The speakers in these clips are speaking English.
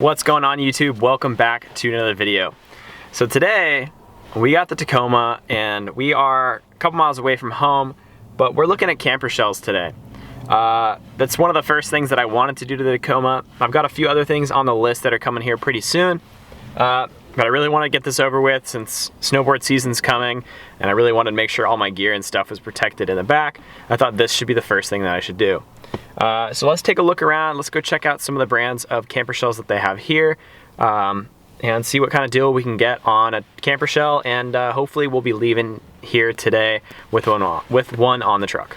What's going on YouTube? Welcome back to another video. So today we got the Tacoma and we are a couple miles away from home, but we're looking at camper shells today. That's one of the first things that I wanted to do to the Tacoma. I've got a few other things on the list that are coming here pretty soon, but I really want to get this over with since snowboard season's coming and I really wanted to make sure all my gear and stuff was protected in the back. I thought this should be the first thing that I should do. So let's take a look around. Let's go check out some of the brands of camper shells that they have here and see what kind of deal we can get on a camper shell, and hopefully we'll be leaving here today with one on the truck.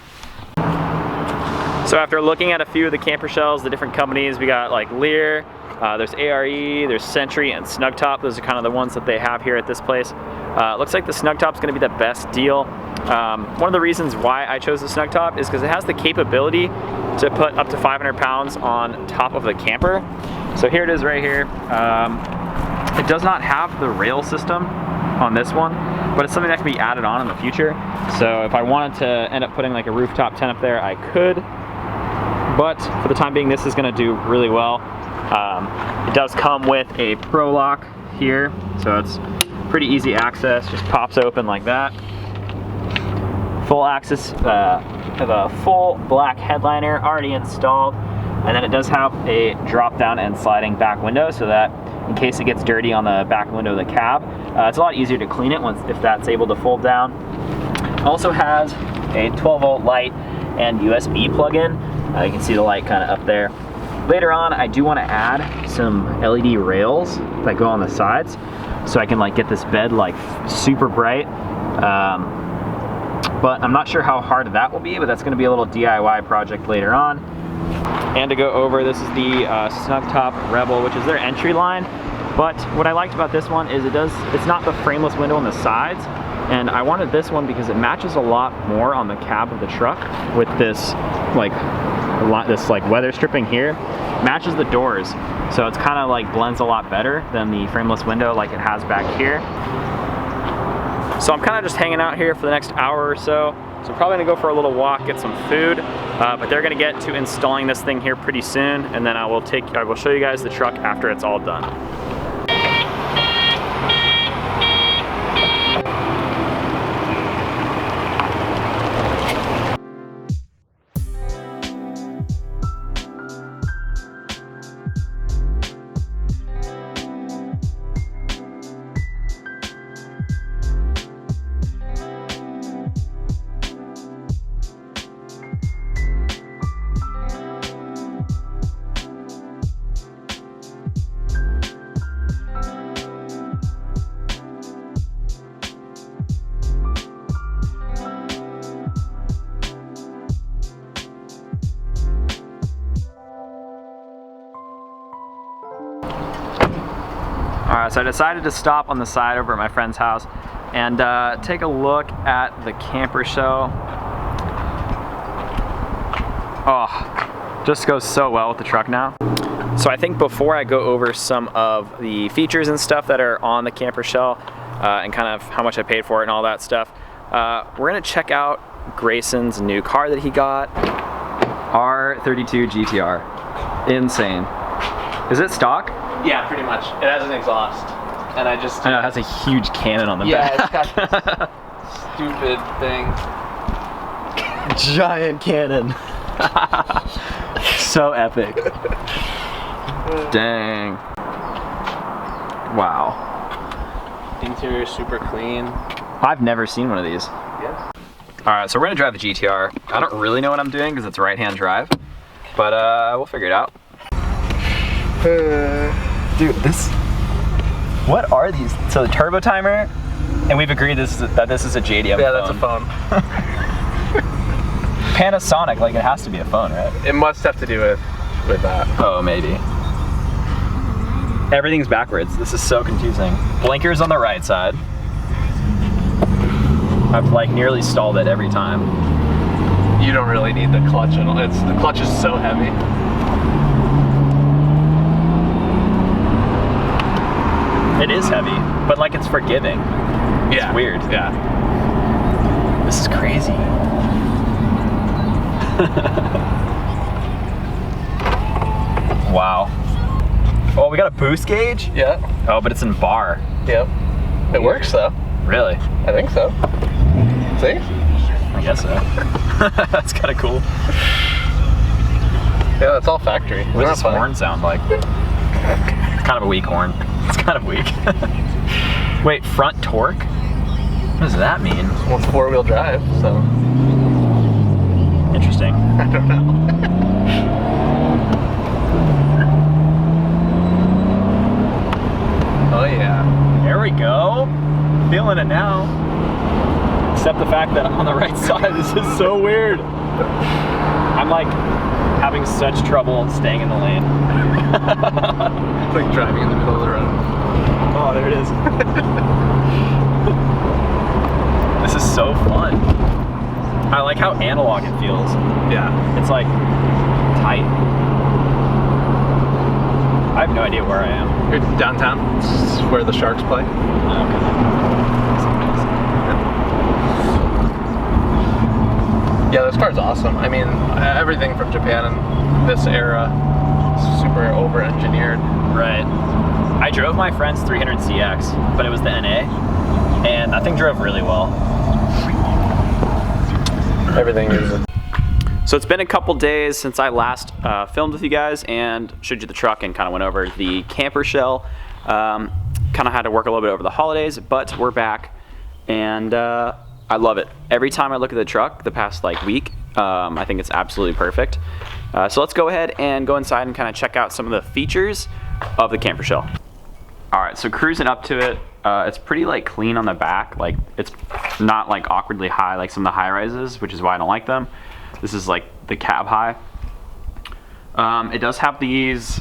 So after looking at a few of the camper shells, the different companies, we got like Lear, there's ARE, there's Sentry, and Snug Top. Those are kind of the ones that they have here at this place. Looks like the Snug Top's gonna be the best deal. One of the reasons why I chose the Snug Top is because it has the capability to put up to 500 pounds on top of the camper. So here it is right here. It does not have the rail system on this one, but it's something that can be added on in the future. So if I wanted to end up putting like a rooftop tent up there, I could. But for the time being, this is gonna do really well. It does come with a Pro Lock here, so it's pretty easy access, just pops open like that. Full access, have a full black headliner already installed, and then it does have a drop down and sliding back window so that in case it gets dirty on the back window of the cab, it's a lot easier to clean it if that's able to fold down. Also has a 12-volt light and USB plug-in. You can see the light kind of up there. Later on, I do want to add some LED rails that go on the sides so I can like get this bed like super bright. But I'm not sure how hard that will be, but that's going to be a little DIY project later on. And to go over, this is the Snug Top Rebel, which is their entry line. But what I liked about this one is it's not the frameless window on the sides, and I wanted this one because it matches a lot more on the cab of the truck with this like weather stripping here. Matches the doors, so it's kind of like blends a lot better than the frameless window like it has back here. So I'm kind of just hanging out here for the next hour or so. So I'm probably gonna go for a little walk, get some food, but they're gonna get to installing this thing here pretty soon, and then I will show you guys the truck after it's all done. Alright, so I decided to stop on the side over at my friend's house and take a look at the camper shell. Oh, just goes so well with the truck now. So I think before I go over some of the features and stuff that are on the camper shell and kind of how much I paid for it and all that stuff, we're gonna check out Grayson's new car that he got. R32 GTR. Insane. Is it stock? Yeah, pretty much. It has an exhaust, and I know it has a huge Canon on the back. Yeah, it's got this stupid thing. Giant Canon. So epic. Dang. Wow. Interior super clean. I've never seen one of these. Yeah. All right, so we're gonna drive the GTR. I don't really know what I'm doing because it's right-hand drive, but we'll figure it out. Dude, what are these? So the turbo timer, and we've agreed that this is a JDM phone. Yeah, that's a phone. Panasonic, like it has to be a phone, right? It must have to do with that. Oh, maybe. Everything's backwards. This is so confusing. Blinkers on the right side. I've like nearly stalled it every time. You don't really need the clutch at all. The clutch is so heavy. It is heavy, but like it's forgiving. Yeah. It's weird. Yeah. This is crazy. Wow. Oh, we got a boost gauge? Yeah. Oh, but it's in bar. Yep. It works though. Really? I think so. See? I guess so. That's kind of cool. Yeah, it's all factory. What does this horn sound like? Kind of a weak horn. It's kind of weak. Wait, front torque? What does that mean? Well, it's 4-wheel drive, so. Interesting. I don't know. Oh yeah. There we go. Feeling it now. Except the fact that I'm on the right side. This is so weird. I'm like having such trouble staying in the lane. It's like driving in the middle of the road. Oh, there it is. This is so fun. I like how analog it feels. Yeah. It's like tight. I have no idea where I am. You're downtown. This is where the Sharks play. Yeah, this car's awesome. I mean, everything from Japan in this era is super over-engineered. Right. I drove my friend's 300CX, but it was the NA, and that thing drove really well. Everything is. So it's been a couple days since I last filmed with you guys and showed you the truck and kind of went over the camper shell. Kind of had to work a little bit over the holidays, but we're back, and I love it. Every time I look at the truck the past like week, I think it's absolutely perfect. So let's go ahead and go inside and kind of check out some of the features of the camper shell. All right, so cruising up to it, it's pretty like clean on the back. Like it's not like awkwardly high like some of the high rises, which is why I don't like them. This is like the cab high. It does have these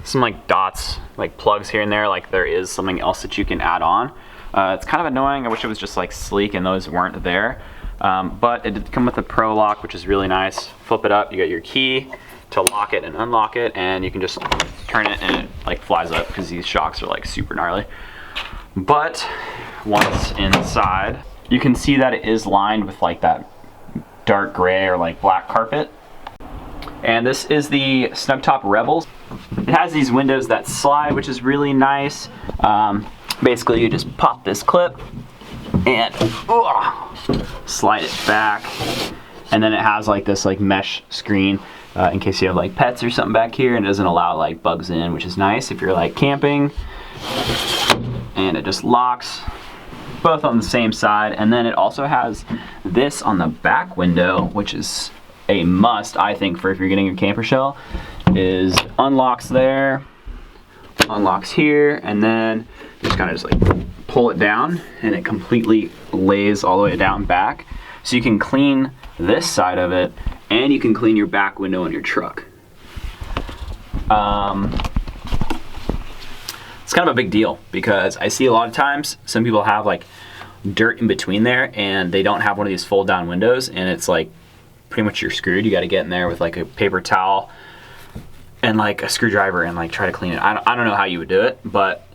some like dots, like plugs here and there, like there is something else that you can add on. It's kind of annoying. I wish it was just like sleek and those weren't there. But it did come with a Pro Lock, which is really nice. Flip it up, you got your key to lock it and unlock it, and you can just turn it and it like flies up because these shocks are like super gnarly. But once inside, you can see that it is lined with like that dark gray or like black carpet. And this is the Snugtop Rebels. It has these windows that slide, which is really nice. Basically, you just pop this clip and slide it back. And then it has like this like mesh screen in case you have like pets or something back here, and it doesn't allow like bugs in, which is nice if you're like camping. And it just locks both on the same side. And then it also has this on the back window, which is a must, I think, for if you're getting a camper shell, is unlocks there, unlocks here, and then just kind of just like pull it down and it completely lays all the way down back. So you can clean this side of it and you can clean your back window in your truck. It's kind of a big deal because I see a lot of times some people have like dirt in between there and they don't have one of these fold down windows, and it's like pretty much you're screwed. You got to get in there with like a paper towel and like a screwdriver and like try to clean it. I don't know how you would do it, but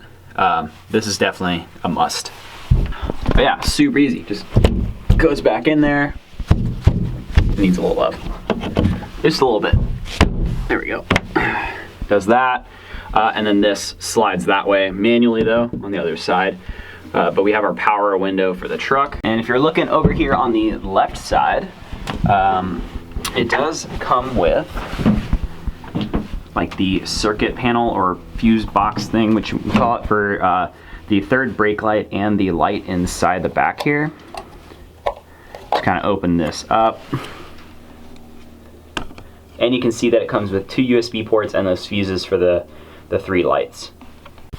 this is definitely a must. But yeah, super easy. Just goes back in there. It needs a little love. Just a little bit. There we go. Does that. And then this slides that way manually though on the other side. But we have our power window for the truck. And if you're looking over here on the left side, it does come with like the circuit panel or fuse box thing, which we call it, for the third brake light and the light inside the back here. Just kind of open this up. And you can see that it comes with 2 USB ports and those fuses for the 3 lights.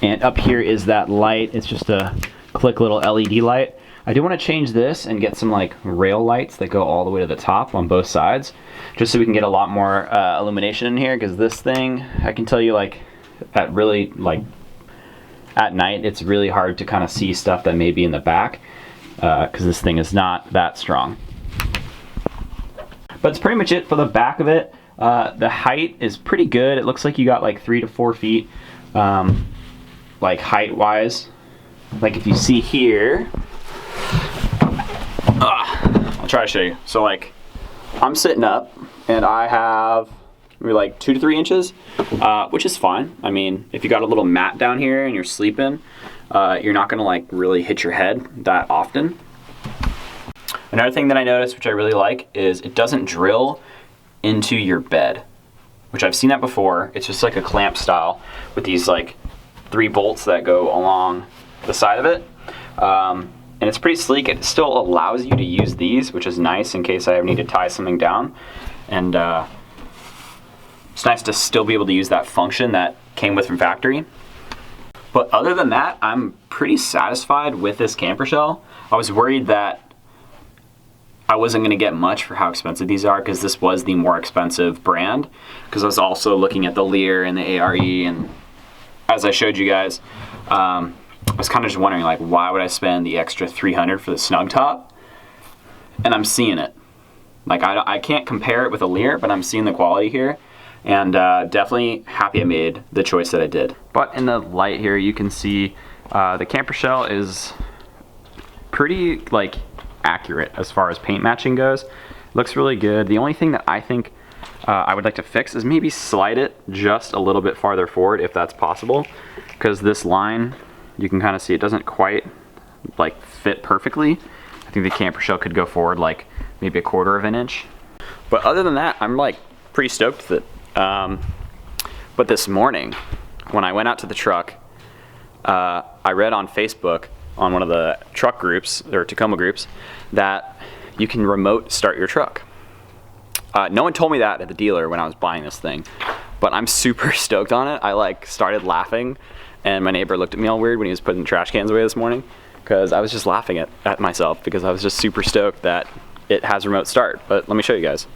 And up here is that light. It's just a click little LED light. I do want to change this and get some like rail lights that go all the way to the top on both sides, just so we can get a lot more illumination in here, because this thing, I can tell you, like at really like at night, it's really hard to kind of see stuff that may be in the back, because this thing is not that strong. But that's pretty much it for the back of it. The height is pretty good. It looks like you got like 3 to 4 feet, like height wise. Like if you see here, I'll try to show you. So like I'm sitting up and I have maybe like 2 to 3 inches, which is fine. I mean, if you got a little mat down here and you're sleeping, you're not gonna like really hit your head that often. Another thing that I noticed, which I really like, is it doesn't drill into your bed, which I've seen that before. It's just like a clamp style with these like 3 bolts that go along the side of it. And it's pretty sleek. It still allows you to use these, which is nice in case I ever need to tie something down. And it's nice to still be able to use that function that came with from factory. But other than that, I'm pretty satisfied with this camper shell. I was worried that I wasn't gonna get much for how expensive these are, because this was the more expensive brand, because I was also looking at the Lear and the ARE, and as I showed you guys, I was kind of just wondering, like, why would I spend the extra $300 for the snug top? And I'm seeing it. Like, I can't compare it with a Lear, but I'm seeing the quality here, and definitely happy I made the choice that I did. But in the light here, you can see the camper shell is pretty, like, accurate as far as paint matching goes. Looks really good. The only thing that I think I would like to fix is maybe slide it just a little bit farther forward if that's possible, because this line, you can kind of see it doesn't quite like fit perfectly. I think the camper shell could go forward like maybe 1/4 of an inch. But other than that, I'm like pretty stoked with it. But this morning when I went out to the truck, I read on Facebook on one of the truck groups, or Tacoma groups, that you can remote start your truck. No one told me that at the dealer when I was buying this thing, but I'm super stoked on it. I like started laughing, and my neighbor looked at me all weird when he was putting trash cans away this morning, because I was just laughing at myself because I was just super stoked that it has remote start. But let me show you guys.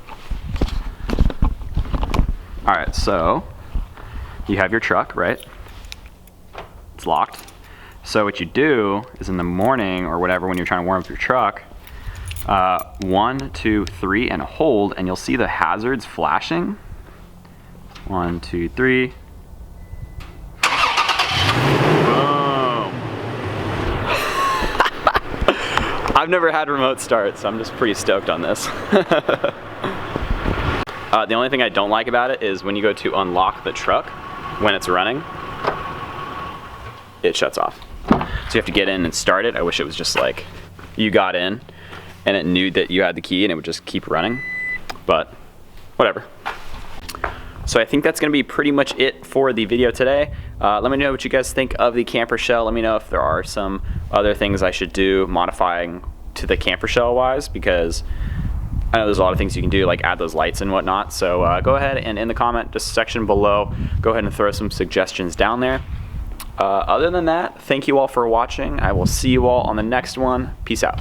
All right, so you have your truck, right? It's locked. So what you do is in the morning or whatever, when you're trying to warm up your truck, 1, 2, 3, and hold, and you'll see the hazards flashing. 1, 2, 3. Boom. I've never had remote start, so I'm just pretty stoked on this. The only thing I don't like about it is when you go to unlock the truck when it's running, it shuts off. So you have to get in and start it. I wish it was just like you got in and it knew that you had the key and it would just keep running, but whatever. So I think that's gonna be pretty much it for the video today. Let me know what you guys think of the camper shell. Let me know if there are some other things I should do modifying to the camper shell wise, because I know there's a lot of things you can do, like add those lights and whatnot. So go ahead and in the comment section below, go ahead and throw some suggestions down there. Other than that, thank you all for watching. I will see you all on the next one. Peace out.